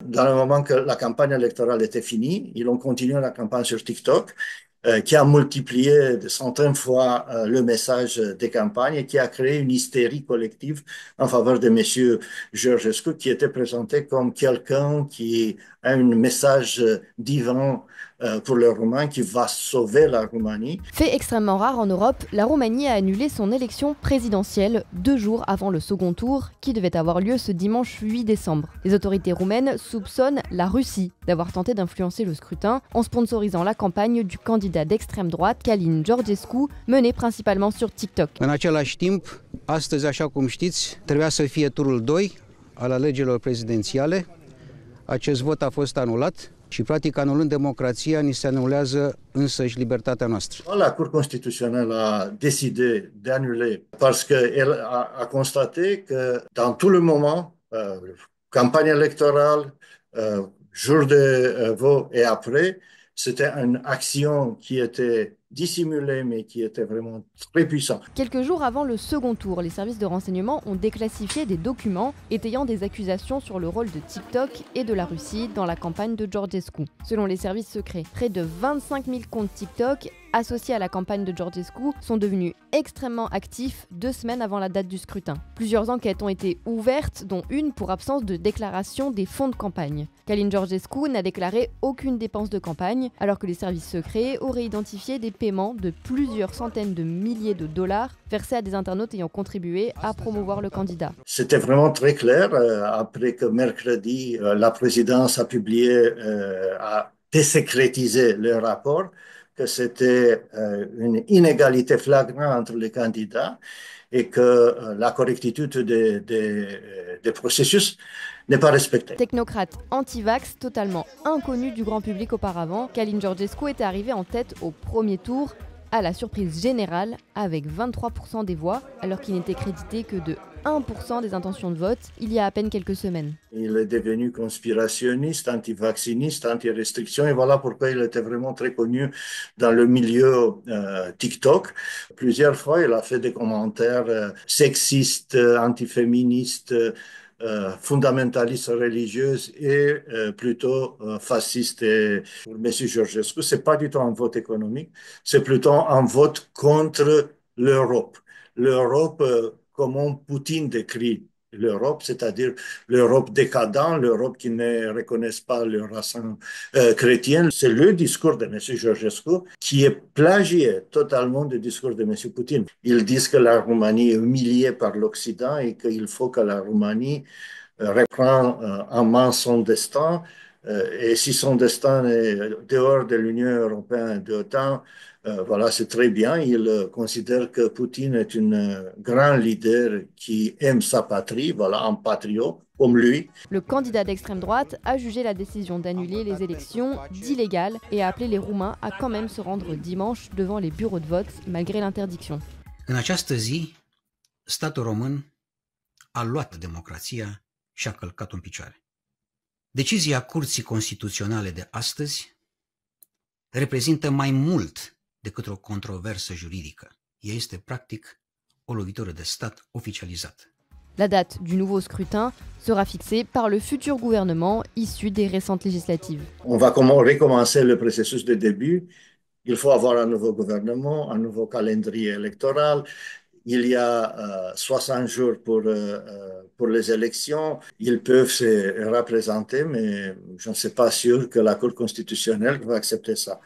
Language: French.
Dans le moment que la campagne électorale était finie, ils ont continué la campagne sur TikTok, qui a multiplié de centaines de fois le message des campagnes et qui a créé une hystérie collective en faveur de M. Georgescu, qui était présenté comme quelqu'un qui a un message divin pour le Roumain, qui va sauver la Roumanie. Fait extrêmement rare en Europe, la Roumanie a annulé son élection présidentielle 2 jours avant le second tour, qui devait avoir lieu ce dimanche 8 décembre. Les autorités roumaines soupçonnent la Russie d'avoir tenté d'influencer le scrutin en sponsorisant la campagne du candidat d'extrême droite, Călin Georgescu, menée principalement sur TikTok. În același timp, astăzi, așa cum știți, trebuia să fie turul 2 al alegerilor prezidențiale. Acest vot a fost anulat. Și, practic, anulând democrația, ni se anulează însăși libertatea noastră. La Cour constitutionnelle a décidé d'annuler parce qu'elle a constaté que dans tout le moment, campagne électorale, jour de vote et après, c'était une action qui était dissimulée, mais qui était vraiment très puissante. Quelques jours avant le second tour, les services de renseignement ont déclassifié des documents étayant des accusations sur le rôle de TikTok et de la Russie dans la campagne de Georgescu. Selon les services secrets, près de 25 000 comptes TikTok associés à la campagne de Georgescu sont devenus extrêmement actifs 2 semaines avant la date du scrutin. Plusieurs enquêtes ont été ouvertes, dont une pour absence de déclaration des fonds de campagne. Călin Georgescu n'a déclaré aucune dépense de campagne, alors que les services secrets auraient identifié des paiements de plusieurs centaines de milliers de dollars versés à des internautes ayant contribué à promouvoir le candidat. C'était vraiment très clair après que mercredi, la présidence a publié, a désécrétisé le rapport, que c'était une inégalité flagrante entre les candidats et que la correctitude des processus n'est pas respectée. Technocrate anti-vax totalement inconnu du grand public auparavant, Călin Georgescu était arrivé en tête au premier tour à la surprise générale avec 23% des voix, alors qu'il n'était crédité que de 1% des intentions de vote il y a à peine quelques semaines. Il est devenu conspirationniste, anti-vacciniste, anti-restriction, et voilà pourquoi il était vraiment très connu dans le milieu TikTok. Plusieurs fois, il a fait des commentaires sexistes, antiféministes, fondamentalistes religieuses et plutôt fascistes. Et pour M. Georgescu, c'est pas du tout un vote économique, c'est plutôt un vote contre l'Europe. L'Europe, comment Poutine décrit l'Europe, c'est-à-dire l'Europe décadente, l'Europe qui ne reconnaît pas le racine chrétienne. C'est le discours de M. Georgescu qui est plagié totalement du discours de M. Poutine. Ils disent que la Roumanie est humiliée par l'Occident et qu'il faut que la Roumanie reprenne en main son destin. Et si son destin est dehors de l'Union européenne et de l'OTAN, voilà, c'est très bien. Il considère que Poutine est un grand leader qui aime sa patrie, voilà, un patriote comme lui. Le candidat d'extrême droite a jugé la décision d'annuler les élections d'illégale et a appelé les Roumains à quand même se rendre dimanche devant les bureaux de vote malgré l'interdiction. În această zi, statul român a luat democrația și a călcat-o în picioare. Decizia Curții Constituționale de astăzi reprezintă mai mult decât o controversă juridică. Ea este practic o lovitură de stat oficializată. La date du nouveau scrutin sera fixée par le futur gouvernement issu des récentes législatives. On va recommencer le processus de début. Il faut avoir un nouveau gouvernement, un nouveau calendrier électoral. Il y a 60 jours pour les élections. Ils peuvent se représenter, mais je ne suis pas sûr que la Cour constitutionnelle va accepter ça.